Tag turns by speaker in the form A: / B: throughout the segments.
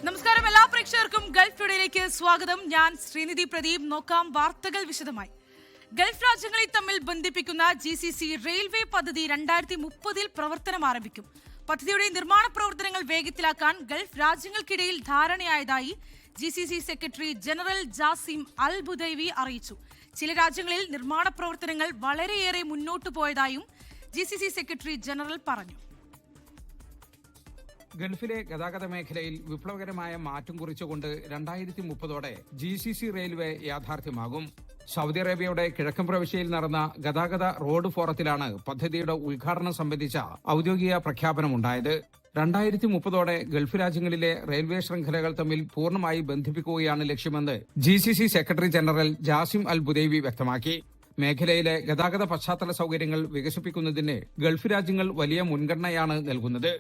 A: നമസ്കാരം, എല്ലാ പ്രേക്ഷകർക്കും ഗൾഫ് ടുഡേയിലേക്ക് സ്വാഗതം. ഞാൻ ശ്രീനിധി പ്രദീപ്. നോക്കാം വാർത്തകൾ വിശദമായി. ഗൾഫ് രാജ്യങ്ങളെ തമ്മിൽ ബന്ധിപ്പിക്കുന്ന GCC റെയിൽവേ പദ്ധതി 2030 പ്രവർത്തനം ആരംഭിക്കും. പദ്ധതിയുടെ നിർമ്മാണ പ്രവർത്തനങ്ങൾ വേഗത്തിലാക്കാൻ ഗൾഫ് രാജ്യങ്ങൾക്കിടയിൽ ധാരണയായതായി GCC secretary general Jasem Al Budaiwi അറിയിച്ചു. ചില രാജ്യങ്ങളിൽ നിർമ്മാണ പ്രവർത്തനങ്ങൾ വളരെയേറെ മുന്നോട്ടു പോയതായും GCC സെക്രട്ടറി ജനറൽ പറഞ്ഞു.
B: ഗൾഫിലെ ഗതാഗത മേഖലയിൽ വിപ്ലവകരമായ മാറ്റം കുറിച്ചുകൊണ്ട് 2030 GCC റെയിൽവേ യാഥാർത്ഥ്യമാകും. സൗദി അറേബ്യയുടെ കിഴക്കൻ പ്രവിശ്യയിൽ നടന്ന ഗതാഗത റോഡ് ഫോറത്തിലാണ് പദ്ധതിയുടെ ഉദ്ഘാടനം സംബന്ധിച്ച ഔദ്യോഗിക പ്രഖ്യാപനമുണ്ടായത്. 2030 ഗൾഫ് രാജ്യങ്ങളിലെ റെയിൽവേ ശൃംഖലകൾ തമ്മിൽ പൂർണ്ണമായി ബന്ധിപ്പിക്കുകയാണ് ലക്ഷ്യമെന്ന് GCC secretary general Jasem Al Budaiwi വ്യക്തമാക്കി. മേഖലയിലെ ഗതാഗത പശ്ചാത്തല സൌകര്യങ്ങൾ വികസിപ്പിക്കുന്നതിന് ഗൾഫ് രാജ്യങ്ങൾ വലിയ മുൻഗണനയാണ് നൽകുന്നത്.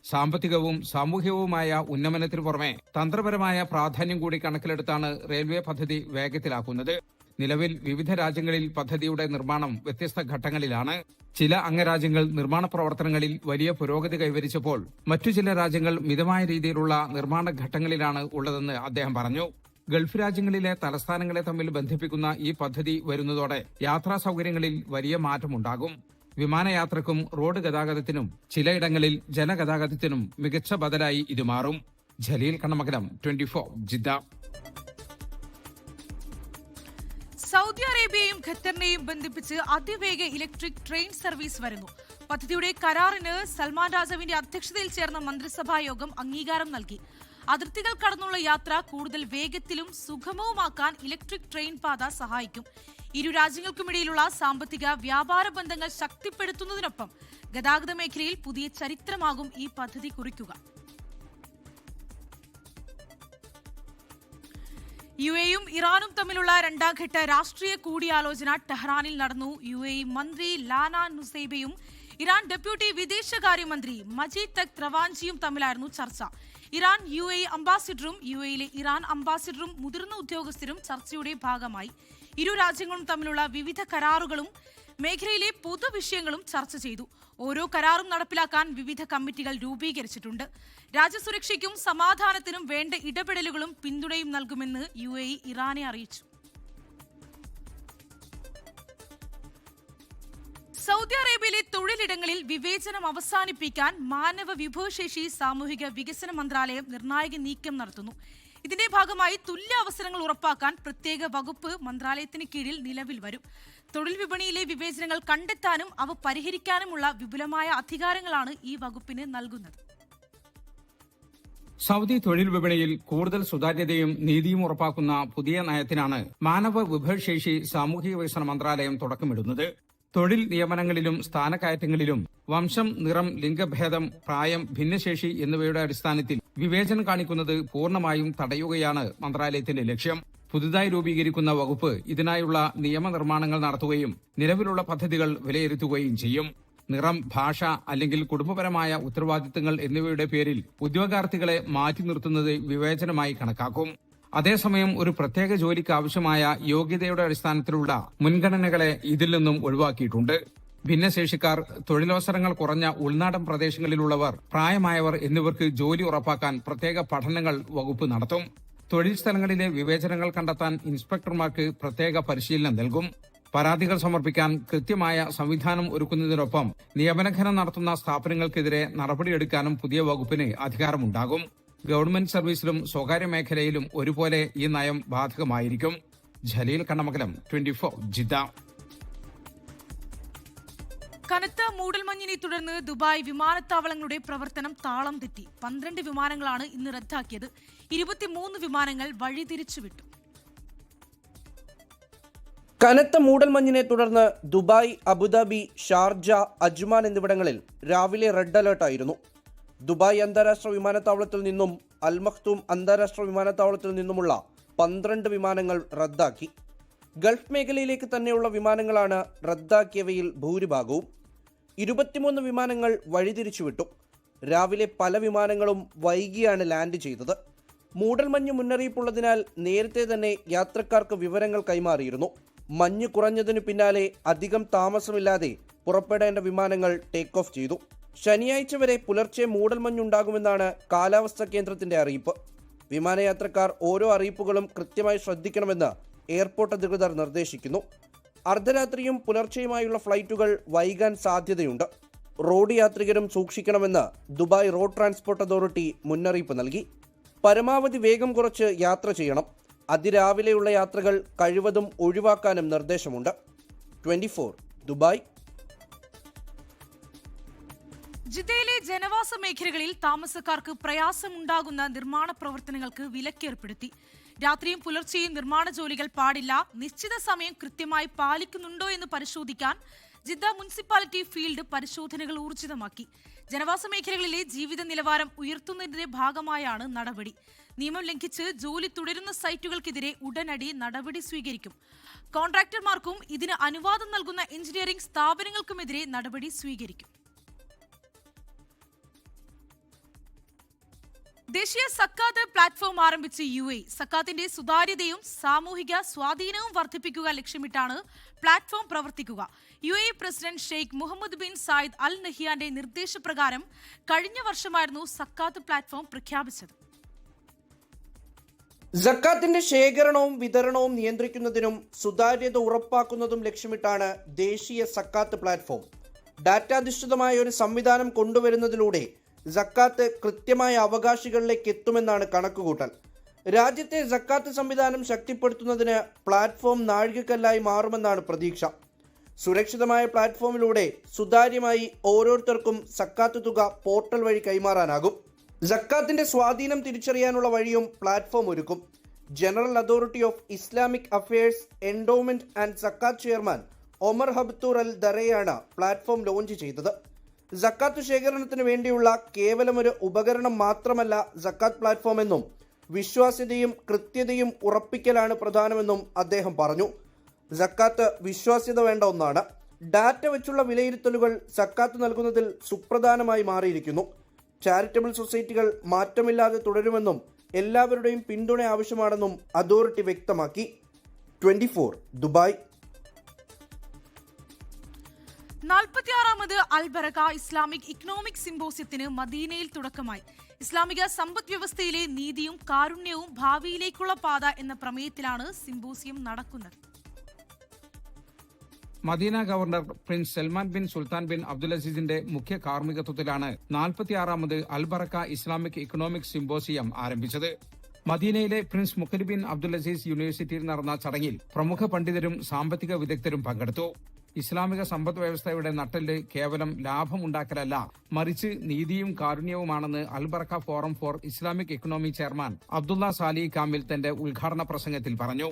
B: സാമ്പത്തികവും സാമൂഹികവുമായ ഉന്നമനത്തിനു പുറമെ തന്ത്രപരമായ പ്രാധാന്യം കൂടി കണക്കിലെടുത്താണ് റെയിൽവേ പദ്ധതി വേഗത്തിലാക്കുന്നത്. നിലവിൽ വിവിധ രാജ്യങ്ങളിൽ പദ്ധതിയുടെ നിർമ്മാണം വ്യത്യസ്ത ഘട്ടങ്ങളിലാണ്. ചില അംഗരാജ്യങ്ങൾ നിർമ്മാണ പ്രവർത്തനങ്ങളിൽ വലിയ പുരോഗതി കൈവരിച്ചപ്പോൾ മറ്റു ചില രാജ്യങ്ങൾ മിതമായ രീതിയിലുള്ള നിർമ്മാണ ഘട്ടങ്ങളിലാണ് ഉള്ളതെന്ന് അദ്ദേഹം പറഞ്ഞു. ഗൾഫ് രാജ്യങ്ങളിലെ തലസ്ഥാനങ്ങളെ തമ്മിൽ ബന്ധിപ്പിക്കുന്ന ഈ പദ്ധതി വരുന്നതോടെ യാത്രാ സൌകര്യങ്ങളിൽ വലിയ മാറ്റമുണ്ടാകും. വിമാനയാത്രക്കും റോഡ് ഗതാഗതത്തിനും ചിലയിടങ്ങളിൽ ജലഗതാഗതത്തിനും മികച്ച ബദലായി ഇത് മാറും. ജലീൽ കണ്ണമംഗലം, 24 ജിദ്ദ.
A: സൗദി അറേബ്യയും ഖത്തറിനെയും ബന്ധിപ്പിച്ച് അതിവേഗ ഇലക്ട്രിക് ട്രെയിൻ സർവീസ് വരുന്നു. പദ്ധതിയുടെ കരാറിന് സൽമാൻ രാജാവിന്റെ അധ്യക്ഷതയിൽ ചേർന്ന മന്ത്രിസഭാ യോഗം അംഗീകാരം നൽകി. അതിർത്തികൾ കടന്നുള്ള യാത്ര കൂടുതൽ വേഗത്തിലും സുഗമവുമാക്കാൻ ഇലക്ട്രിക് ട്രെയിൻ പാത സഹായിക്കും. ഇരു രാജ്യങ്ങൾക്കുമിടയിലുള്ള സാമ്പത്തിക വ്യാപാര ബന്ധങ്ങൾ ശക്തിപ്പെടുത്തുന്നതിനൊപ്പം ഗതാഗത മേഖലയിൽ പുതിയ ചരിത്രമാകും ഈ പദ്ധതി കുറിക്കുക. UAEയും ഇറാനും തമ്മിലുള്ള രണ്ടാംഘട്ട രാഷ്ട്രീയ കൂടിയാലോചന ടെഹ്റാനിൽ നടന്നു. UAE മന്ത്രി ലാന നുസൈബയും ഇറാൻ ഡെപ്യൂട്ടി വിദേശകാര്യമന്ത്രി മജീദ് തഖ് റവാഞ്ചിയും തമ്മിലായിരുന്നു ചർച്ച. ഇറാൻ UAE അംബാസിഡറും UAEയിലെ ഇറാൻ അംബാസിഡറും മുതിർന്ന ഉദ്യോഗസ്ഥരും ചർച്ചയുടെ ഭാഗമായി. ഇരു രാജ്യങ്ങളും തമ്മിലുള്ള വിവിധ കരാറുകളും മേഖലയിലെ പൊതുവിഷയങ്ങളും ചർച്ച ചെയ്തു. ഓരോ കരാറും നടപ്പിലാക്കാൻ വിവിധ കമ്മിറ്റികൾ രൂപീകരിച്ചിട്ടുണ്ട്. രാജ്യസുരക്ഷയ്ക്കും സമാധാനത്തിനും വേണ്ട ഇടപെടലുകളും പിന്തുണയും നൽകുമെന്ന് UAE ഇറാനെ അറിയിച്ചു. സൗദി അറേബ്യയിലെ തൊഴിലിടങ്ങളിൽ വിവേചനം അവസാനിപ്പിക്കാൻ മാനവ വിഭവശേഷി സാമൂഹിക വികസന മന്ത്രാലയം നിർണായക നീക്കം നടത്തുന്നു. ഇതിന്റെ ഭാഗമായി തുല്യ അവസരങ്ങൾ ഉറപ്പാക്കാൻ പ്രത്യേക വകുപ്പ് മന്ത്രാലയത്തിന് കീഴിൽ നിലവിൽ വരും. തൊഴിൽ വിപണിയിലെ വിവേചനങ്ങൾ കണ്ടെത്താനും അവ പരിഹരിക്കാനുമുള്ള വിപുലമായ അധികാരങ്ങളാണ് ഈ വകുപ്പിന് നൽകുന്നത്.
B: സൗദി തൊഴിൽ വിപണിയിൽ കൂടുതൽ സുതാര്യതയും നീതിയും ഉറപ്പാക്കുന്ന പുതിയ നയത്തിനാണ് മാനവ വിഭവശേഷി സാമൂഹിക വികസന മന്ത്രാലയം തുടക്കമിടുന്നത്. തൊഴിൽ നിയമനങ്ങളിലും സ്ഥാനക്കയറ്റങ്ങളിലും വംശം, നിറം, ലിംഗഭേദം, പ്രായം, ഭിന്നശേഷി എന്നിവയുടെ അടിസ്ഥാനത്തിൽ വിവേചനം കാണിക്കുന്നത് പൂർണ്ണമായും തടയുകയാണ് മന്ത്രാലയത്തിന്റെ ലക്ഷ്യം. പുതുതായി രൂപീകരിക്കുന്ന വകുപ്പ് ഇതിനായുള്ള നിയമനിർമ്മാണങ്ങൾ നടത്തുകയും നിലവിലുള്ള പദ്ധതികൾ വിലയിരുത്തുകയും ചെയ്യും. നിറം, ഭാഷ അല്ലെങ്കിൽ കുടുംബപരമായ ഉത്തരവാദിത്തങ്ങൾ എന്നിവയുടെ പേരിൽ ഉദ്യോഗാർത്ഥികളെ മാറ്റി നിർത്തുന്നത് വിവേചനമായി കണക്കാക്കും. അതേസമയം ഒരു പ്രത്യേക ജോലിക്ക് ആവശ്യമായ യോഗ്യതയുടെ അടിസ്ഥാനത്തിലുള്ള മുൻഗണനകളെ ഇതിൽ നിന്നും ഒഴിവാക്കിയിട്ടുണ്ട്. ഭിന്നശേഷിക്കാർ, തൊഴിലവസരങ്ങൾ കുറഞ്ഞ ഉൾനാടൻ പ്രദേശങ്ങളിലുള്ളവർ, പ്രായമായവർ എന്നിവർക്ക് ജോലി ഉറപ്പാക്കാൻ പ്രത്യേക പഠനങ്ങൾ വകുപ്പ് നടത്തും. തൊഴിൽ സ്ഥലങ്ങളിലെ വിവേചനങ്ങൾ കണ്ടെത്താൻ ഇൻസ്പെക്ടർമാർക്ക് പ്രത്യേക പരിശീലനം നൽകും. പരാതികൾ സമർപ്പിക്കാൻ കൃത്യമായ സംവിധാനം ഒരുക്കുന്നതിനൊപ്പം നിയമലംഘനം നടത്തുന്ന സ്ഥാപനങ്ങൾക്കെതിരെ നടപടിയെടുക്കാനും പുതിയ വകുപ്പിന് അധികാരമുണ്ടാകും. ഗവൺമെന്റ് സർവീസിലും സ്വകാര്യ മേഖലയിലും ഒരുപോലെ ഈ നയം ബാധകമായിരിക്കും. ജലീൽ കണ്ണമംഗലം, 24 ജിദ്ദ.
A: കനത്ത മൂടൽമഞ്ഞിനെ തുടർന്ന് ദുബായ് വിമാനത്താവളങ്ങളുടെ പ്രവർത്തനം താളം തെറ്റി. 12 വിമാനങ്ങളാണ് ഇന്ന് റദ്ദാക്കിയത്. 23 വിമാനങ്ങൾ വഴിതിരിച്ചുവിട്ടു.
C: കനത്ത മൂടൽമഞ്ഞിനെ തുടർന്ന് ദുബായ്, അബുദാബി, ഷാർജ, അജ്മാൻ എന്നിവിടങ്ങളിൽ രാവിലെ റെഡ് അലേർട്ടായിരുന്നു. ദുബായ് അന്താരാഷ്ട്ര വിമാനത്താവളത്തിൽ നിന്നും അൽ മഖ്തൂം അന്താരാഷ്ട്ര വിമാനത്താവളത്തിൽ നിന്നുമുള്ള 12 വിമാനങ്ങൾ റദ്ദാക്കി. ഗൾഫ് മേഖലയിലേക്ക് തന്നെയുള്ള വിമാനങ്ങളാണ് റദ്ദാക്കിയവയിൽ ഭൂരിഭാഗവും. 23 വിമാനങ്ങൾ വഴിതിരിച്ചുവിട്ടു. രാവിലെ പല വിമാനങ്ങളും വൈകിയാണ് ലാൻഡ് ചെയ്തത്. മൂടൽമഞ്ഞ് മുന്നറിയിപ്പുള്ളതിനാൽ നേരത്തെ തന്നെ യാത്രക്കാർക്ക് വിവരങ്ങൾ കൈമാറിയിരുന്നു. മഞ്ഞ് കുറഞ്ഞതിനു പിന്നാലെ അധികം താമസമില്ലാതെ പുറപ്പെടേണ്ട വിമാനങ്ങൾ ടേക്ക് ഓഫ് ചെയ്തു. ശനിയാഴ്ച വരെ പുലർച്ചെ മൂടൽമഞ്ഞുണ്ടാകുമെന്നാണ് കാലാവസ്ഥാ കേന്ദ്രത്തിന്റെ അറിയിപ്പ്. വിമാനയാത്രക്കാർ ഓരോ അറിയിപ്പുകളും കൃത്യമായി ശ്രദ്ധിക്കണമെന്ന് എയർപോർട്ട് അധികൃതർ നിർദ്ദേശിക്കുന്നു. അർദ്ധരാത്രിയും പുലർച്ചെയുമായുള്ള ഫ്ലൈറ്റുകൾ വൈകാൻ സാധ്യതയുണ്ട്. റോഡ് യാത്രികരും സൂക്ഷിക്കണമെന്ന് ദുബായ് റോഡ് ട്രാൻസ്പോർട്ട് അതോറിറ്റി മുന്നറിയിപ്പ് നൽകി. പരമാവധി വേഗം കുറച്ച് യാത്ര ചെയ്യണം. അതിരാവിലെയുള്ള യാത്രകൾ കഴിവതും ഒഴിവാക്കാനും നിർദ്ദേശമുണ്ട്. 24 ദുബായ്.
A: ജിദ്ദയിലെ ജനവാസ മേഖലകളിൽ താമസക്കാർക്ക് പ്രയാസമുണ്ടാകുന്ന നിർമ്മാണ പ്രവർത്തനങ്ങൾക്ക് വിലക്കേർപ്പെടുത്തി. രാത്രിയും പുലർച്ചെയും നിർമ്മാണ ജോലികൾ പാടില്ല. നിശ്ചിത സമയം കൃത്യമായി പാലിക്കുന്നുണ്ടോ എന്ന് പരിശോധിക്കാൻ ജിദ്ദ മുനിസിപ്പാലിറ്റി ഫീൽഡ് പരിശോധനകൾ ഊർജിതമാക്കി. ജനവാസ മേഖലകളിലെ ജീവിത നിലവാരം ഉയർത്തുന്നതിന്റെ ഭാഗമായാണ് നടപടി. നിയമം ലംഘിച്ച് ജോലി തുടരുന്ന സൈറ്റുകൾക്കെതിരെ ഉടനടി നടപടി സ്വീകരിക്കും. കോൺട്രാക്ടർമാർക്കും ഇതിന് അനുവാദം നൽകുന്ന എഞ്ചിനീയറിംഗ് സ്ഥാപനങ്ങൾക്കുമെതിരെ നടപടി സ്വീകരിക്കും. ദേശീയ സക്കാത്ത് പ്ലാറ്റ്ഫോം ആരംഭിച്ച് UAE. സക്കാത്തിന്റെ സുതാര്യതയും സാമൂഹിക സ്വാധീനവും വർദ്ധിപ്പിക്കുക ലക്ഷ്യമിട്ടാണ് പ്ലാറ്റ്ഫോം പ്രവർത്തിക്കുക. UAE president Sheikh Mohamed bin Zayed Al നഹിയാന്റെ നിർദ്ദേശപ്രകാരം കഴിഞ്ഞ വർഷമായിരുന്നു സക്കാത്ത് പ്ലാറ്റ്ഫോം പ്രഖ്യാപിച്ചത്.
C: സക്കാത്തിന്റെ ശേഖരണവും വിതരണവും നിയന്ത്രിക്കുന്നതിനും സുതാര്യത ഉറപ്പാക്കുന്നതും ലക്ഷ്യമിട്ടാണ് ദേശീയ സക്കാത്ത് പ്ലാറ്റ്ഫോം. ഡാറ്റാധിഷ്ഠിതമായ ഒരു സംവിധാനം കൊണ്ടുവരുന്നതിലൂടെ സക്കാത്ത് കൃത്യമായ അവകാശികളിലേക്ക് എത്തുമെന്നാണ് കണക്കുകൂട്ടൽ. രാജ്യത്തെ സക്കാത്ത് സംവിധാനം ശക്തിപ്പെടുത്തുന്നതിന് പ്ലാറ്റ്ഫോം നാഴികക്കല്ലായി മാറുമെന്നാണ് പ്രതീക്ഷ. സുരക്ഷിതമായ പ്ലാറ്റ്ഫോമിലൂടെ സുതാര്യമായി ഓരോരുത്തർക്കും സക്കാത്ത് തുക പോർട്ടൽ വഴി കൈമാറാനാകും. സക്കാത്തിന്റെ സ്വാധീനം തിരിച്ചറിയാനുള്ള വഴിയും പ്ലാറ്റ്ഫോം ഒരുക്കും. General authority of Islamic affairs endowment and zakat chairman Omar Habtoor Al ദറയാണ് പ്ലാറ്റ്ഫോം ലോഞ്ച് ചെയ്തത്. സക്കാത്ത് ശേഖരണത്തിന് വേണ്ടിയുള്ള കേവലമൊരു ഉപകരണം മാത്രമല്ല സക്കാത്ത് പ്ലാറ്റ്ഫോം എന്നും വിശ്വാസ്യതയും കൃത്യതയും ഉറപ്പിക്കലാണ് പ്രധാനമെന്നും അദ്ദേഹം പറഞ്ഞു. സക്കാത്ത് വിശ്വാസ്യത വേണ്ട ഒന്നാണ്. ഡാറ്റ വെച്ചുള്ള വിലയിരുത്തലുകൾ സക്കാത്ത് നൽകുന്നതിൽ സുപ്രധാനമായി മാറിയിരിക്കുന്നു. ചാരിറ്റബിൾ സൊസൈറ്റികൾ മാറ്റമില്ലാതെ തുടരുമെന്നും എല്ലാവരുടെയും പിന്തുണ ആവശ്യമാണെന്നും അതോറിറ്റി വ്യക്തമാക്കി. 24 ദുബായ്.
A: 46ാമത് അൽബറക ഇസ്ലാമിക് ഇക്കണോമിക് സിംബോസിയത്തിന് മദീനയിൽ തുടക്കമായി. ഇസ്ലാമിക സമ്പദ് വ്യവസ്ഥയിലെ നീതിയും കാരുണ്യവും ഭാവിയിലേക്കുള്ള പാത എന്ന പ്രമേയത്തിലാണ് സിംബോസിയം നടക്കുന്നത്.
B: Madinah governor Prince Salman bin Sultan bin Abdul അസീസിന്റെ മുഖ്യ കാർമ്മികത്വത്തിലാണ് 46ാമത് അൽബറക ഇസ്ലാമിക് ഇക്കണോമിക് സിംബോസിയം ആരംഭിച്ചത്. മദീനയിലെ Prince Muqrin bin Abdul Aziz യൂണിവേഴ്സിറ്റിയിൽ നടന്ന ചടങ്ങിൽ പ്രമുഖ പണ്ഡിതരും സാമ്പത്തിക വിദഗ്ധരും പങ്കെടുത്തു. ഇസ്ലാമിക സമ്പദ് വ്യവസ്ഥയുടെ നട്ടെല്ല് കേവലം ലാഭമുണ്ടാക്കലല്ല, മറിച്ച് നീതിയും കാരുണ്യവുമാണെന്ന് Al Baraka forum for Islamic economy chairman Abdullah Saleh Kamel തന്റെ ഉദ്ഘാടന പ്രസംഗത്തിൽ പറഞ്ഞു.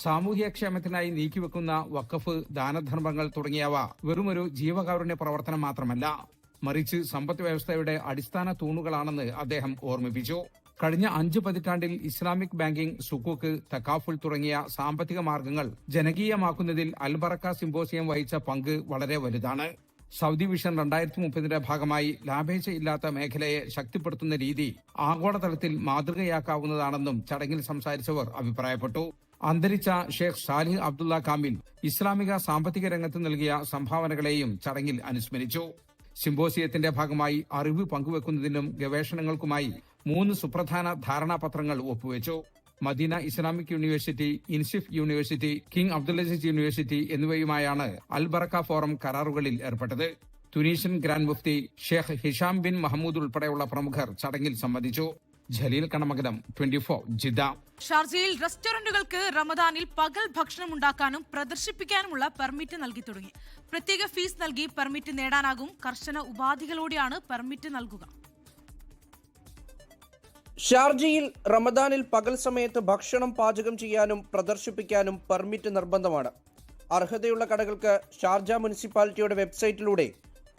B: സാമൂഹ്യക്ഷേമത്തിനായി നീക്കിവെക്കുന്ന വഖഫ്, ദാനധർമ്മങ്ങൾ തുടങ്ങിയവ വെറുമൊരു ജീവകാരുണ്യ പ്രവർത്തനം മാത്രമല്ല, മറിച്ച് സമ്പദ് വ്യവസ്ഥയുടെ അടിസ്ഥാന തൂണുകളാണെന്ന് അദ്ദേഹം ഓർമ്മിപ്പിച്ചു. കഴിഞ്ഞ 5 പതിറ്റാണ്ടിൽ ഇസ്ലാമിക് ബാങ്കിംഗ്, സുക്കൂക്ക്, തക്കാഫുൾ തുടങ്ങിയ സാമ്പത്തിക മാർഗങ്ങൾ ജനകീയമാക്കുന്നതിൽ അൽബറക സിംബോസിയം വഹിച്ച പങ്ക് വളരെ വലുതാണ്. സൗദി വിഷൻ 2030ന്റെ ഭാഗമായി ലാഭേച്ഛയില്ലാത്ത മേഖലയെ ശക്തിപ്പെടുത്തുന്ന രീതി ആഗോളതലത്തിൽ മാതൃകയാക്കാവുന്നതാണെന്നും ചടങ്ങിൽ സംസാരിച്ചവർ അഭിപ്രായപ്പെട്ടു. അന്തരിച്ച ഷെയ്ഖ് സാലിഹ് അബ്ദുള്ള കാമിൽ ഇസ്ലാമിക സാമ്പത്തിക രംഗത്ത് നൽകിയ സംഭാവനകളെയും ചടങ്ങിൽ അനുസ്മരിച്ചു. സിംബോസിയത്തിന്റെ ഭാഗമായി അറിവ് പങ്കുവെക്കുന്നതിനും ഗവേഷണങ്ങൾക്കുമായി 3 സുപ്രധാന ധാരണാപത്രങ്ങൾ ഒപ്പുവെച്ചു. മദീന ഇസ്ലാമിക് യൂണിവേഴ്സിറ്റി, ഇൻസിഫ് university, King Abdul Aziz university എന്നിവയുമായാണ് അൽബറക ഫോറം കരാറുകളിൽ ഏർപ്പെട്ടത്. Tunisian grand mufti Sheikh Hisham bin Mahmoud ഉൾപ്പെടെയുള്ള പ്രമുഖർ ചടങ്ങിൽ സംബന്ധിച്ചു. ജലീൽ കണമകലം, 24 ജിദ്ദ.
A: ഷാർജയിൽ റെസ്റ്റോറന്റുകൾക്ക് റമദാനിൽ പകൽ ഭക്ഷണം ഉണ്ടാക്കാനും പ്രദർശിപ്പിക്കാനുമുള്ള പെർമിറ്റ് നൽകി തുടങ്ങി. പ്രത്യേക ഫീസ് നൽകി പെർമിറ്റ് നേടാനാകും. കർശന ഉപാധികളോടെയാണ് പെർമിറ്റ് നൽകുക.
C: ഷാർജയിൽ റമദാനിൽ പകൽ സമയത്ത് ഭക്ഷണം പാചകം ചെയ്യാനും പ്രദർശിപ്പിക്കാനും പെർമിറ്റ് നിർബന്ധമാണ്. അർഹതയുള്ള കടകൾക്ക് ഷാർജ മുനിസിപ്പാലിറ്റിയുടെ വെബ്സൈറ്റിലൂടെ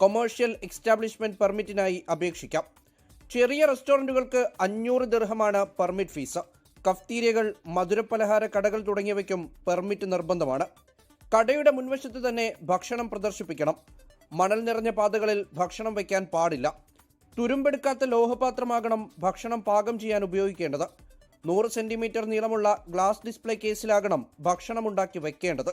C: കൊമേഴ്ഷ്യൽ എസ്റ്റാബ്ലിഷ്മെന്റ് പെർമിറ്റിനായി അപേക്ഷിക്കാം. ചെറിയ റെസ്റ്റോറന്റുകൾക്ക് 500 ദിർഹമാണ് പെർമിറ്റ് ഫീസ്. കഫ്തീരിയകൾ, മധുരപലഹാര കടകൾ തുടങ്ങിയവയ്ക്കും പെർമിറ്റ് നിർബന്ധമാണ്. കടയുടെ മുൻവശത്ത് തന്നെ ഭക്ഷണം പ്രദർശിപ്പിക്കണം. മണൽ നിറഞ്ഞ പാതകളിൽ ഭക്ഷണം വയ്ക്കാൻ പാടില്ല. തുരുമ്പെടുക്കാത്ത ലോഹപാത്രമാകണം ഭക്ഷണം പാകം ചെയ്യാൻ ഉപയോഗിക്കേണ്ടത്. 100 സെന്റിമീറ്റർ നീളമുള്ള ഗ്ലാസ് ഡിസ്പ്ലേ കേസിലാകണം ഭക്ഷണം ഉണ്ടാക്കി വെക്കേണ്ടത്.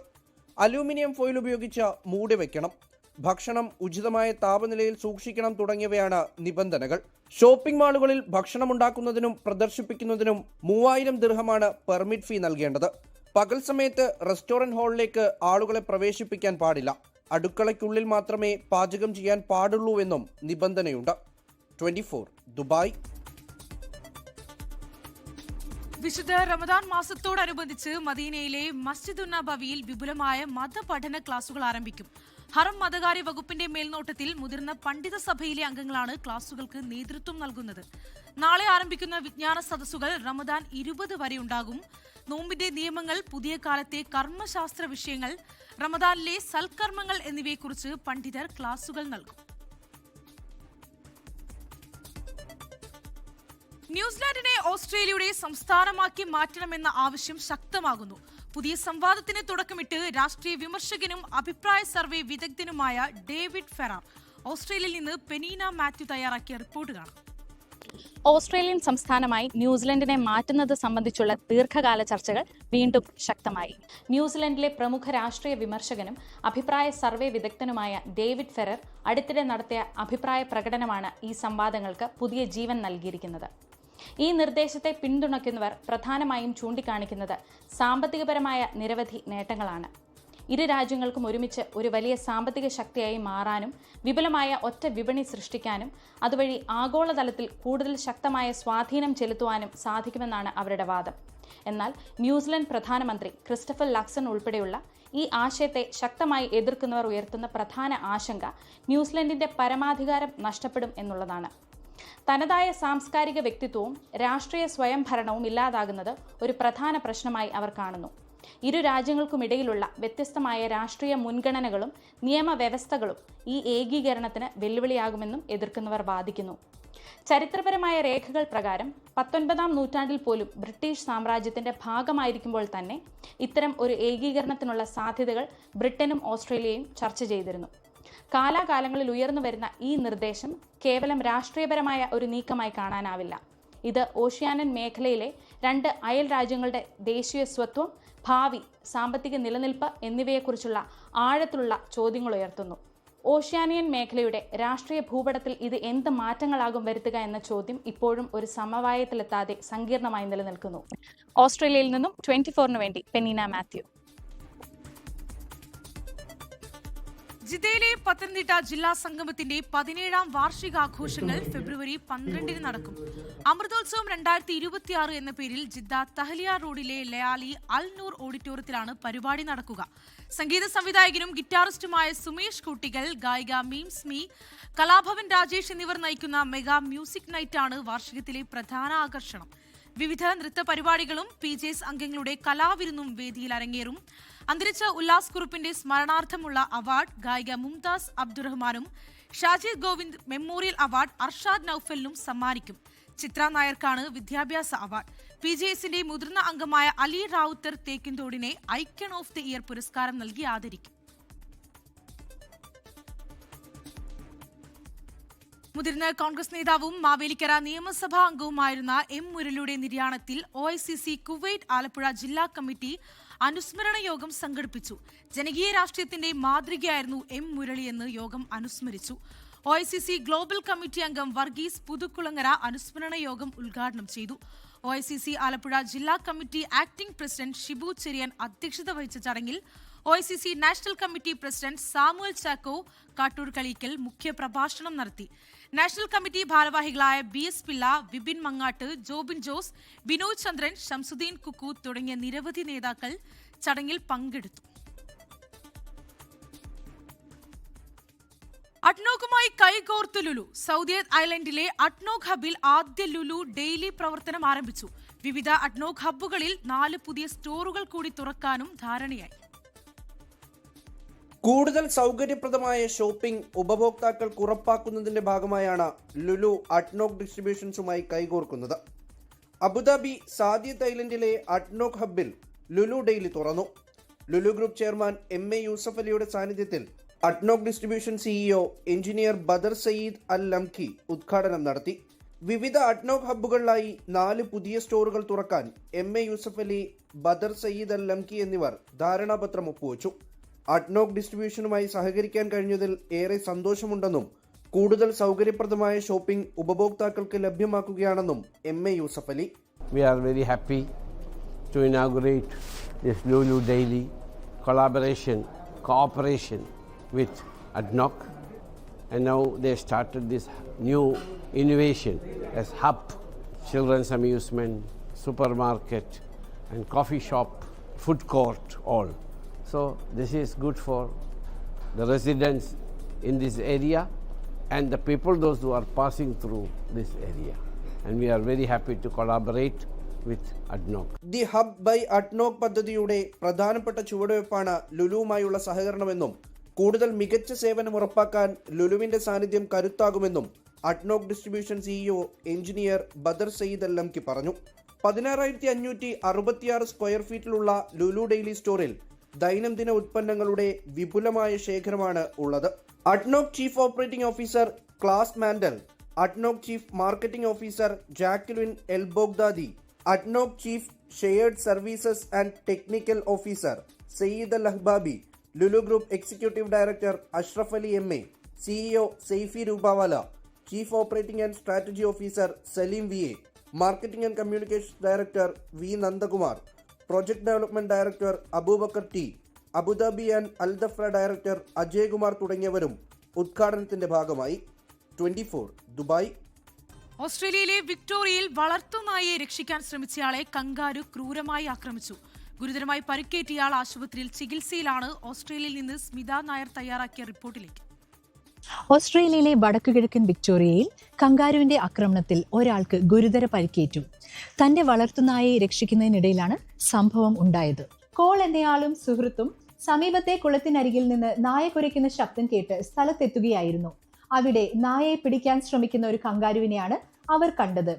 C: അലൂമിനിയം ഫോയിൽ ഉപയോഗിച്ച് മൂടി വെക്കണം. ഭക്ഷണം ഉചിതമായ താപനിലയിൽ സൂക്ഷിക്കണം തുടങ്ങിയവയാണ് നിബന്ധനകൾ. ഷോപ്പിംഗ് മാളുകളിൽ ഭക്ഷണമുണ്ടാക്കുന്നതിനും പ്രദർശിപ്പിക്കുന്നതിനും 3000 ദിർഹമാണ് പെർമിറ്റ് ഫീ നൽകേണ്ടത്. പകൽ സമയത്ത് റെസ്റ്റോറന്റ് ഹാളിലേക്ക് ആളുകളെ പ്രവേശിപ്പിക്കാൻ പാടില്ല. അടുക്കളയ്ക്കുള്ളിൽ മാത്രമേ പാചകം ചെയ്യാൻ പാടുള്ളൂവെന്നും നിബന്ധനയുണ്ട്. 24 ദുബായ്.
A: വിശുദ്ധ റമദാൻ മാസത്തോടനുബന്ധിച്ച് മദീനയിലെ മസ്ജിദുൻ നബവിയിൽ വിപുലമായ മതപഠന ക്ലാസുകൾ ആരംഭിക്കും. ഹറം മതകാര്യ വകുപ്പിന്റെ മേൽനോട്ടത്തിൽ മുതിർന്ന പണ്ഡിത സഭയിലെ അംഗങ്ങളാണ് ക്ലാസുകൾക്ക് നേതൃത്വം നൽകുന്നത്. നാളെ ആരംഭിക്കുന്ന വിജ്ഞാന സദസ്സുകൾ റമദാൻ 20 വരെ ഉണ്ടാകും. നോമ്പിന്റെ നിയമങ്ങൾ, പുതിയ കാലത്തെ കർമ്മശാസ്ത്ര വിഷയങ്ങൾ, റമദാനിലെ സൽക്കർമ്മങ്ങൾ എന്നിവയെക്കുറിച്ച് പണ്ഡിതർ ക്ലാസുകൾ നൽകും. ന്യൂസിലാൻഡിനെ ഓസ്ട്രേലിയയുടെ സംസ്ഥാനമാക്കി മാറ്റണമെന്ന ആവശ്യം ശക്തമാകുന്നു. പുതിയ സംവാദത്തിന് തുടക്കമിട്ട് രാഷ്ട്രീയ വിമർശകനും അഭിപ്രായ സർവേ വിദഗ്ധനുമായ ഡേവിഡ് ഫെറാർ ഓസ്ട്രേലിയയിൽ നിന്ന് പെനീന മാത്യു തയ്യാറാക്കിയ റിപ്പോർട്ട് കാണാം.
D: ഓസ്ട്രേലിയൻ സംസ്ഥാനമായി ന്യൂസിലൻഡിനെ മാറ്റുന്നത് സംബന്ധിച്ചുള്ള ദീർഘകാല ചർച്ചകൾ വീണ്ടും ശക്തമായി. ന്യൂസിലൻഡിലെ പ്രമുഖ രാഷ്ട്രീയ വിമർശകനും അഭിപ്രായ സർവേ വിദഗ്ധനുമായ ഡേവിഡ് ഫെറർ അടുത്തിടെ നടത്തിയ അഭിപ്രായ പ്രകടനമാണ് ഈ സംവാദങ്ങൾക്ക് പുതിയ ജീവൻ നൽകിയിരിക്കുന്നത്. ഈ നിർദ്ദേശത്തെ പിന്തുണയ്ക്കുന്നവർ പ്രധാനമായും ചൂണ്ടിക്കാണിക്കുന്നത് സാമ്പത്തികപരമായ നിരവധി നേട്ടങ്ങളാണ്. ഇരു രാജ്യങ്ങൾക്കും ഒരുമിച്ച് ഒരു വലിയ സാമ്പത്തിക ശക്തിയായി മാറാനും വിപുലമായ ഒറ്റ വിപണി സൃഷ്ടിക്കാനും അതുവഴി ആഗോളതലത്തിൽ കൂടുതൽ ശക്തമായ സ്വാധീനം ചെലുത്തുവാനും സാധിക്കുമെന്നാണ് അവരുടെ വാദം. എന്നാൽ ന്യൂസിലൻഡ് പ്രധാനമന്ത്രി ക്രിസ്റ്റഫർ ലക്സൺ ഉൾപ്പെടെയുള്ള ഈ ആശയത്തെ ശക്തമായി എതിർക്കുന്നവർ ഉയർത്തുന്ന പ്രധാന ആശങ്ക ന്യൂസിലൻഡിന്റെ പരമാധികാരം നഷ്ടപ്പെടും എന്നുള്ളതാണ്. തനതായ സാംസ്കാരിക വ്യക്തിത്വവും രാഷ്ട്രീയ സ്വയംഭരണവും ഇല്ലാതാകുന്നത് ഒരു പ്രധാന പ്രശ്നമായി അവർ കാണുന്നു. ഇരു രാജ്യങ്ങൾക്കുമിടയിലുള്ള വ്യത്യസ്തമായ രാഷ്ട്രീയ മുൻഗണനകളും നിയമവ്യവസ്ഥകളും ഈ ഏകീകരണത്തിന് വെല്ലുവിളിയാകുമെന്നും എതിർക്കുന്നവർ വാദിക്കുന്നു. ചരിത്രപരമായ രേഖകൾ പ്രകാരം 19ാം നൂറ്റാണ്ടിൽ പോലും ബ്രിട്ടീഷ് സാമ്രാജ്യത്തിന്റെ ഭാഗമായിരിക്കുമ്പോൾ തന്നെ ഇത്തരം ഒരു ഏകീകരണത്തിനുള്ള സാധ്യതകൾ ബ്രിട്ടനും ഓസ്ട്രേലിയയും ചർച്ച ചെയ്തിരുന്നു. കാലാകാലങ്ങളിൽ ഉയർന്നു വരുന്ന ഈ നിർദ്ദേശം കേവലം രാഷ്ട്രീയപരമായ ഒരു നീക്കമായി കാണാനാവില്ല. ഇത് ഓഷ്യാനൻ മേഖലയിലെ 2 അയൽ രാജ്യങ്ങളുടെ ദേശീയ സ്വത്വം, ഭാവി, സാമ്പത്തിക നിലനിൽപ്പ് എന്നിവയെക്കുറിച്ചുള്ള ആഴത്തിലുള്ള ചോദ്യങ്ങൾ ഉയർത്തുന്നു. ഓഷ്യാനിയൻ മേഖലയുടെ രാഷ്ട്രീയ ഭൂപടത്തിൽ ഇത് എന്ത് മാറ്റങ്ങളാകും വരുത്തുക എന്ന ചോദ്യം ഇപ്പോഴും ഒരു സമവായത്തിലെത്താതെ സങ്കീർണമായി നിലനിൽക്കുന്നു. ഓസ്ട്രേലിയയിൽ നിന്നും 24 വേണ്ടി പെനീന മാത്യു.
A: ജിദ്ദയിലെ പത്തനംതിട്ട ജില്ലാ സംഗമത്തിന്റെ 17ാം വാർഷികാഘോഷങ്ങൾ ഫെബ്രുവരി 12 നടക്കും. അമൃതോത്സവം 2026 എന്ന പേരിൽ ജിദ്ദ തഹ്ലിയ റോഡിലെ ലയാലി അൽ നൂർ ഓഡിറ്റോറിയത്തിലാണ് പരിപാടി നടക്കുക. സംഗീത സംവിധായകനും ഗിറ്റാറിസ്റ്റുമായ സുമേഷ് കുട്ടികൾ, ഗായിക മീംസ് മീ, കലാഭവൻ രാജേഷ് എന്നിവർ നയിക്കുന്ന മെഗാ മ്യൂസിക് നൈറ്റാണ് വാർഷികത്തിലെ പ്രധാന ആകർഷണം. വിവിധ നൃത്ത പരിപാടികളും PJs അംഗങ്ങളുടെ കലാവിരുന്നും വേദിയിൽ അരങ്ങേറും. അന്തരിച്ച ഉല്ലാസ് കുറുപ്പിന്റെ സ്മരണാർത്ഥമുള്ള അവാർഡ് ഗായിക മുംതാസ് അബ്ദുറഹ്മാനും ഷാജിദ് ഗോവിന്ദ് മെമ്മോറിയൽ അവാർഡ് അർഷാദ് നൌഫലിനും സമ്മാനിക്കും. ചിത്ര നായർക്കാണ് വിദ്യാഭ്യാസ അവാർഡ്. PJSന്റെ മുതിർന്ന അംഗമായ അലി റാവുത്തർ തേക്കിൻതോടിനെ ഐക്കൺ ഓഫ് ദി ഇയർ പുരസ്കാരം നൽകി ആദരിക്കും. മുതിർന്ന കോൺഗ്രസ് നേതാവും മാവേലിക്കര നിയമസഭാ അംഗവുമായിരുന്ന M മുരളിയുടെ നിര്യാണത്തിൽ OICC കുവൈറ്റ് ആലപ്പുഴ ജില്ലാ കമ്മിറ്റി അനുസ്മരണ യോഗം സംഘടിപ്പിച്ചു. ജനകീയ രാഷ്ട്രീയത്തിന്റെ മാതൃകയായിരുന്നു M മുരളിയെന്ന് യോഗം അനുസ്മരിച്ചു. OICC ഗ്ലോബൽ കമ്മിറ്റി അംഗം വർഗീസ് പുതുക്കുളങ്ങര അനുസ്മരണ യോഗം ഉദ്ഘാടനം ചെയ്തു. OICC ആലപ്പുഴ ജില്ലാ committee acting president Shibu Cherian അധ്യക്ഷത വഹിച്ച ചടങ്ങിൽ OICC national committee president Samuel Chacko Kattoor Kalickal മുഖ്യപ്രഭാഷണം നടത്തി. നാഷണൽ കമ്മിറ്റി ഭാരവാഹികളായ BS പിള്ള, വിപിൻ മങ്ങാട്ട്, ജോബിൻ ജോസ്, ബിനോയ് ചന്ദ്രൻ, ഷംസുദ്ദീൻ കുക്കു തുടങ്ങിയ നിരവധി നേതാക്കൾ ചടങ്ങിൽ പങ്കെടുത്തു. അഡ്നോക്കുമായി കൈകോർത്ത് ലുലു. സൗദി ഐലൻഡിലെ അഡ്നോക്ക് ഹബിൽ ആദ്യ ലുലു ഡെയിലി പ്രവർത്തനം ആരംഭിച്ചു. വിവിധ അഡ്നോക്ക് ഹബ്ബുകളിൽ 4 പുതിയ സ്റ്റോറുകൾ കൂടി തുറക്കാനും ധാരണയായി.
C: കൂടുതൽ സൗകര്യപ്രദമായ ഷോപ്പിംഗ് ഉപഭോക്താക്കൾക്ക് ഉറപ്പാക്കുന്നതിന്റെ ഭാഗമായാണ് ലുലു അഡ്നോക്ക് ഡിസ്ട്രിബ്യൂഷൻസുമായി കൈകോർക്കുന്നത്. അബുദാബി സാദിയത്ത് ഐലൻഡിലെ അഡ്നോക്ക് ഹബ്ബിൽ ലുലു ഡെയിലി തുറന്നു. Lulu group chairman MA Yusuff അലിയുടെ സാന്നിധ്യത്തിൽ ADNOC distribution CEO engineer Badr Saeed Al Lamki ഉദ്ഘാടനം നടത്തി. വിവിധ അഡ്നോക്ക് ഹബ്ബുകളിലായി 4 പുതിയ സ്റ്റോറുകൾ തുറക്കാൻ MA Yusuff Ali, Badr Saeed Al ലംഖി എന്നിവർ ധാരണാപത്രം ഒപ്പുവച്ചു. അഡ്നോക് ഡിസ്ട്രിബ്യൂഷനുമായി സഹകരിക്കാൻ കഴിഞ്ഞതിൽ ഏറെ സന്തോഷമുണ്ടെന്നും കൂടുതൽ സൗകര്യപ്രദമായ ഷോപ്പിംഗ് ഉപഭോക്താക്കൾക്ക് ലഭ്യമാക്കുകയാണെന്നും MA Yusuff Ali.
E: We are very happy to inaugurate this Lulu Daily cooperation with ADNOC, and now they started this new innovation as hub, children's amusement, supermarket and coffee shop, food court, all. So this is good for the residents in this area and the people, those who are passing through this area. And we are very happy to collaborate with ADNOC.
C: The hub by ADNOC പദ്ധതിയുടെ പ്രധാനപ്പെട്ട ചുവടുവയ്പ്പാണ് ലുലുവുമായുള്ള സഹകരണമെന്നും കൂടുതൽ മികച്ച സേവനം ഉറപ്പാക്കാൻ ലുലുവിന്റെ സാന്നിധ്യം കരുത്താകുമെന്നും ADNOC distribution CEO engineer Badr Saeed Al Lamki പറഞ്ഞു. 16,566 സ്ക്വയർ ഫീറ്റിലുള്ള ലുലു ഡെയിലി സ്റ്റോറിൽ ദൈനംദിന ഉൽപ്പന്നങ്ങളുടെ വിപുലമായ ശേഖരമാണ് ഉള്ളത്. ADNOC chief operating officer Claus Mandel, ADNOC chief marketing officer Jaclyn El Boghdadi, ADNOC chief shared services and technical officer Saeed Al Ahbabi, Lulu group executive director Ashraf Ali MA, CEO Saifee Rupawala, chief operating and strategy officer Saleem VA, marketing and communication director V Nandakumar, project development director Abubacker T, Abu Dhabi and Al Dhafra director Ajay Kumar തുടങ്ങിയവരും ഉദ്ഘാടനത്തിന്റെ ഭാഗമായി. 24 Dubai.
A: ഓസ്ട്രേലിയയിലെ വിക്ടോറിയയിൽ വളർത്തുനായയെ രക്ഷിക്കാൻ ശ്രമിച്ചയാളെ kangaroo ക്രൂരമായി ആക്രമിച്ചു. ഗുരുതരമായി പരിക്കേറ്റയാൾ ആശുപത്രിയിൽ ചികിത്സയിലാണ്. ഓസ്ട്രേലിയയിൽ നിന്ന് സ്മിത നായർ തയ്യാറാക്കിയ റിപ്പോർട്ടിലേക്ക്.
F: ഓസ്ട്രേലിയയിലെ വടക്കുകിഴക്കൻ വിക്ടോറിയയിൽ കങ്കാരുവിന്റെ ആക്രമണത്തിൽ ഒരാൾക്ക് ഗുരുതര പരിക്കേറ്റു. തന്റെ വളർത്തുനായയെ രക്ഷിക്കുന്നതിനിടയിലാണ് സംഭവം ഉണ്ടായത്. കോൾ എന്നയാളും സുഹൃത്തും സമീപത്തെ കുളത്തിനരികിൽ നിന്ന് നായ കുരയ്ക്കുന്ന ശബ്ദം കേട്ട് സ്ഥലത്തെത്തുകയായിരുന്നു. അവിടെ നായയെ പിടിക്കാൻ ശ്രമിക്കുന്ന ഒരു കങ്കാരുവിനെയാണ് അവർ കണ്ടത്.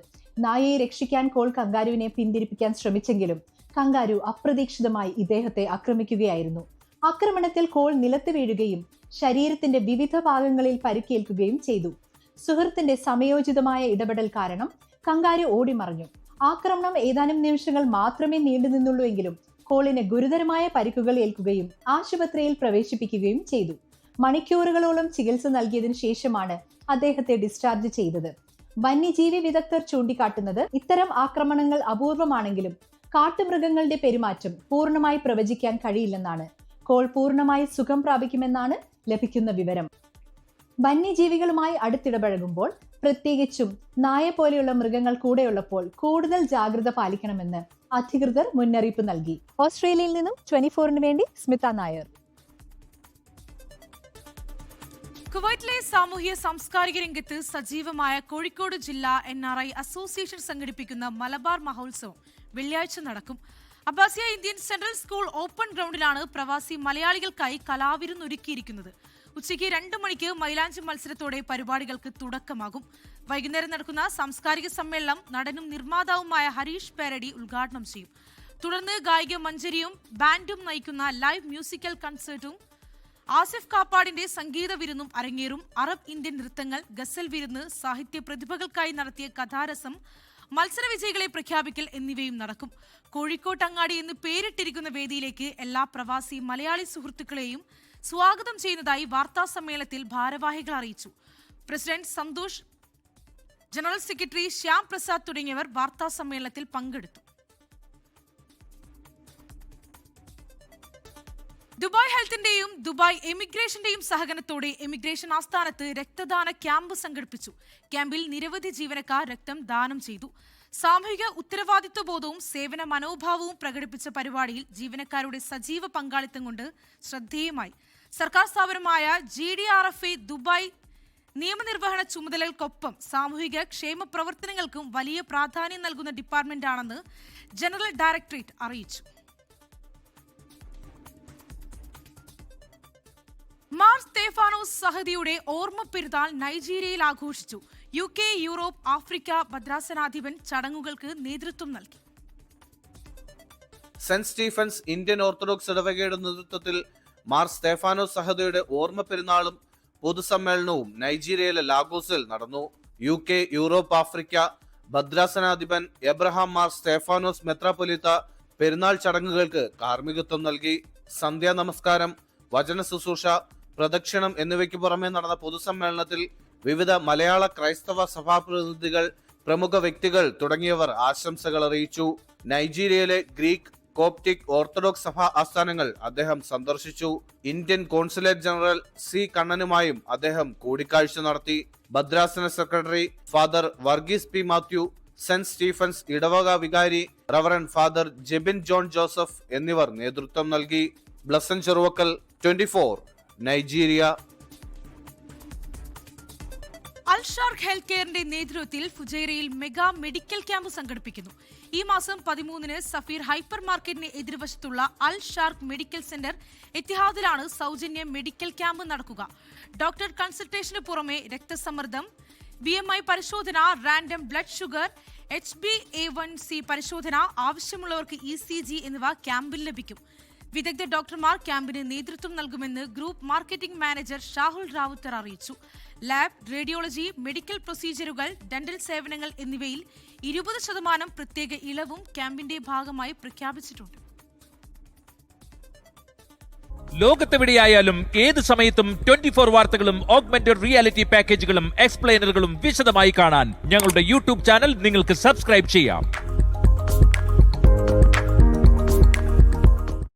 F: നായയെ രക്ഷിക്കാൻ കോൾ കങ്കാരുവിനെ പിന്തിരിപ്പിക്കാൻ ശ്രമിച്ചെങ്കിലും കങ്കാരു അപ്രതീക്ഷിതമായി ഇദ്ദേഹത്തെ ആക്രമിക്കുകയായിരുന്നു. ആക്രമണത്തിൽ കോൾ നിലത്ത് വീഴുകയും ശരീരത്തിന്റെ വിവിധ ഭാഗങ്ങളിൽ പരിക്കേൽക്കുകയും ചെയ്തു. സുഹൃത്തിന്റെ സമയോചിതമായ ഇടപെടൽ കാരണം കങ്കാരു ഓടിമറഞ്ഞു. ആക്രമണം ഏതാനും നിമിഷങ്ങൾ മാത്രമേ നീണ്ടുനിന്നുള്ളൂ എങ്കിലും കോളിന് ഗുരുതരമായ പരിക്കുകൾ ഏൽക്കുകയും ആശുപത്രിയിൽ പ്രവേശിപ്പിക്കുകയും ചെയ്തു. മണിക്കൂറുകളോളം ചികിത്സ നൽകിയതിനു ശേഷമാണ് അദ്ദേഹത്തെ ഡിസ്ചാർജ് ചെയ്തത്. വന്യജീവി വിദഗ്ധർ ചൂണ്ടിക്കാട്ടുന്നത് ഇത്തരം ആക്രമണങ്ങൾ അപൂർവമാണെങ്കിലും കാട്ടുമൃഗങ്ങളുടെ പെരുമാറ്റം പൂർണ്ണമായി പ്രവചിക്കാൻ കഴിയില്ലെന്നാണ്. കോൾ പൂർണ്ണമായി സുഖം പ്രാപിക്കുമെന്നാണ് ലഭിക്കുന്ന വിവരം. വന്യജീവികളുമായി അടുത്തിടപഴകുമ്പോൾ, പ്രത്യേകിച്ചും നായ പോലെയുള്ള മൃഗങ്ങൾ കൂടെയുള്ളപ്പോൾ കൂടുതൽ ജാഗ്രത പാലിക്കണമെന്ന് അധികൃതർ മുന്നറിയിപ്പ് നൽകി. ഓസ്ട്രേലിയയിൽ നിന്നും 24-ന് വേണ്ടി സ്മിത നായർ.
A: കുവൈറ്റിലെ സാമൂഹ്യ സാംസ്കാരിക രംഗത്ത് സജീവമായ കോഴിക്കോട് ജില്ലാ NRI അസോസിയേഷൻ സംഘടിപ്പിക്കുന്ന മലബാർ മഹോത്സവം വെള്ളിയാഴ്ച നടക്കും. അബ്ബാസിയ ഇന്ത്യൻ സെൻട്രൽ സ്കൂൾ ഓപ്പൺ ഗ്രൗണ്ടിലാണ് പ്രവാസി മലയാളികൾക്കായി കലാവിരുന്നൊരുക്കിയിരിക്കുന്നത്. ഉച്ചയ്ക്ക് 2 മണിക്ക് മൈലാഞ്ചി മത്സരത്തോടെ പരിപാടികൾക്ക് തുടക്കമാകും. വൈകുന്നേരം നടക്കുന്ന സാംസ്കാരിക സമ്മേളനം നടനും നിർമ്മാതാവുമായ ഹരീഷ് പേരടി ഉദ്ഘാടനം ചെയ്യും. തുടർന്ന് ഗായിക മഞ്ജരിയും ബാൻഡും നയിക്കുന്ന ലൈവ് മ്യൂസിക്കൽ കൺസേർട്ടും ആസിഫ് കാപ്പാടിന്റെ സംഗീത വിരുന്നും അരങ്ങേറും. അറബ് ഇന്ത്യൻ നൃത്തങ്ങൾ, ഗസൽ വിരുന്ന്, സാഹിത്യ പ്രതിഭകൾക്കായി നടത്തിയ കഥാരസം, മത്സര വിജയികളെ പ്രഖ്യാപിക്കൽ എന്നിവയും നടക്കും. കോഴിക്കോട്ടങ്ങാടി എന്ന് പേരിട്ടിരിക്കുന്ന വേദിയിലേക്ക് എല്ലാ പ്രവാസി മലയാളി സുഹൃത്തുക്കളെയും സ്വാഗതം ചെയ്യുന്നതായി വാർത്താ സമ്മേളനത്തിൽ ഭാരവാഹികൾ അറിയിച്ചു. President Santhosh, general secretary Shyam Prasad തുടങ്ങിയവർ വാർത്താ സമ്മേളനത്തിൽ പങ്കെടുത്തു. ദുബായ് ഹെൽത്തിന്റെയും ദുബായ് എമിഗ്രേഷന്റെയും സഹകരണത്തോടെ എമിഗ്രേഷൻ ആസ്ഥാനത്ത് രക്തദാന ക്യാമ്പ് സംഘടിപ്പിച്ചു. ക്യാമ്പിൽ നിരവധി ജീവനക്കാർ രക്തം ദാനം ചെയ്തു. സാമൂഹിക ഉത്തരവാദിത്വ ബോധവും സേവന മനോഭാവവും പ്രകടിപ്പിച്ച പരിപാടിയിൽ ജീവനക്കാരുടെ സജീവ പങ്കാളിത്തം കൊണ്ട് ശ്രദ്ധേയമായി. സർക്കാർ സ്ഥാപനമായ GDRFA ദുബായ് നിയമനിർവഹണ ചുമതലകൾക്കൊപ്പം സാമൂഹിക ക്ഷേമ പ്രവർത്തനങ്ങൾക്കും വലിയ പ്രാധാന്യം നൽകുന്ന ഡിപ്പാർട്ട്മെന്റാണെന്ന് ജനറൽ ഡയറക്ടറേറ്റ് അറിയിച്ചു. മാർ സ്തേഫാനോസ് സഹദിയുടെ ഓർമ്മ പെരുന്നാൾ നൈജീരിയയിൽ ആഘോഷിച്ചു. UK, യൂറോപ്പ്, ആഫ്രിക്ക ഭദ്രാസനാധിപൻ ചടങ്ങുകൾക്ക് നേതൃത്വം നൽകി.
G: സെന്റ് സ്റ്റീഫൻസ് ഇന്ത്യൻ ഓർത്തഡോക്സ് ഇടവകയുടെ നേതൃത്വത്തിൽ മാർ സ്തേഫാനോസ് സഹദിയുടെ ഓർമ്മ പെരുന്നാളും പൊതുസമ്മേളനവും നൈജീരിയയിലെ ലാഗോസിൽ നടന്നു. UK, യൂറോപ്പ്, ആഫ്രിക്ക ഭദ്രാസനാധിപൻ എബ്രഹാം മാർ സ്തേഫാനോസ് മെത്രാപ്പൊലീത്ത പെരുന്നാൾ ചടങ്ങുകൾക്ക് കാർമ്മികത്വം നൽകി. സന്ധ്യാ നമസ്കാരം, വചന ശുശ്രൂഷ, പ്രദക്ഷിണം എന്നിവയ്ക്ക് പുറമെ നടന്ന പൊതുസമ്മേളനത്തിൽ വിവിധ മലയാള ക്രൈസ്തവ സഭാപ്രതിനിധികൾ, പ്രമുഖ വ്യക്തികൾ തുടങ്ങിയവർ ആശംസകൾ അറിയിച്ചു. നൈജീരിയയിലെ ഗ്രീക്ക്, കോപ്റ്റിക്, ഓർത്തഡോക്സ് സഭാ ആസ്ഥാനങ്ങൾ അദ്ദേഹം സന്ദർശിച്ചു. ഇന്ത്യൻ കോൺസുലേറ്റ് ജനറൽ സി കണ്ണനുമായും അദ്ദേഹം കൂടിക്കാഴ്ച നടത്തി. ഭദ്രാസന secretary father Varghese P Mathew, saint Stephen's ഇടവക വികാരി റവറൻ ഫാദർ ജെബിൻ ജോൺ ജോസഫ് എന്നിവർ നേതൃത്വം നൽകി. Blesson Cheruvakkal, 24, Nigeria.
A: Al Sharq health കെയറിന്റെ നേതൃത്വത്തിൽ ഫുജൈറയിൽ മെഗാ മെഡിക്കൽ ക്യാമ്പ് സംഘടിപ്പിക്കുന്നു. ഈ മാസം 13-ന് സഫീർ ഹൈപ്പർ മാർക്കറ്റിന് എതിർവശത്തുള്ള അൽ ഷാർക്ക് മെഡിക്കൽ സെന്റർ എത്തിഹാദിലാണ് സൗജന്യ മെഡിക്കൽ ക്യാമ്പ് നടക്കുക. ഡോക്ടർ കൺസൾട്ടേഷന് പുറമെ രക്തസമ്മർദ്ദം, BMI പരിശോധന, റാൻഡം ബ്ലഡ് ഷുഗർ, HbA1c പരിശോധന, ആവശ്യമുള്ളവർക്ക് ECG എന്നിവ ക്യാമ്പിൽ ലഭിക്കും. വിദഗ്ധ ഡോക്ടർമാർ ക്യാമ്പിന് നേതൃത്വം നൽകുമെന്ന് group marketing manager Shahul Rawther അറിയിച്ചു. ലാബ്, റേഡിയോളജി, മെഡിക്കൽ പ്രൊസീജിയറുകൾ, ഡെന്റൽ സേവനങ്ങൾ എന്നിവയിൽ 20% പ്രത്യേക ഇളവും ക്യാമ്പിന്റെ ഭാഗമായി പ്രഖ്യാപിച്ചിട്ടുണ്ട്.
H: ലോകത്തെവിടെയായാലും ഏത് സമയത്തും 24 വാർത്തകളും ഓഗ്മെന്റഡ് റിയാലിറ്റി പാക്കേജുകളും എക്സ്പ്ലെയിനറുകളും വിശദമായി കാണാൻ ഞങ്ങളുടെ യൂട്യൂബ് ചാനൽ നിങ്ങൾക്ക് സബ്സ്ക്രൈബ് ചെയ്യാം.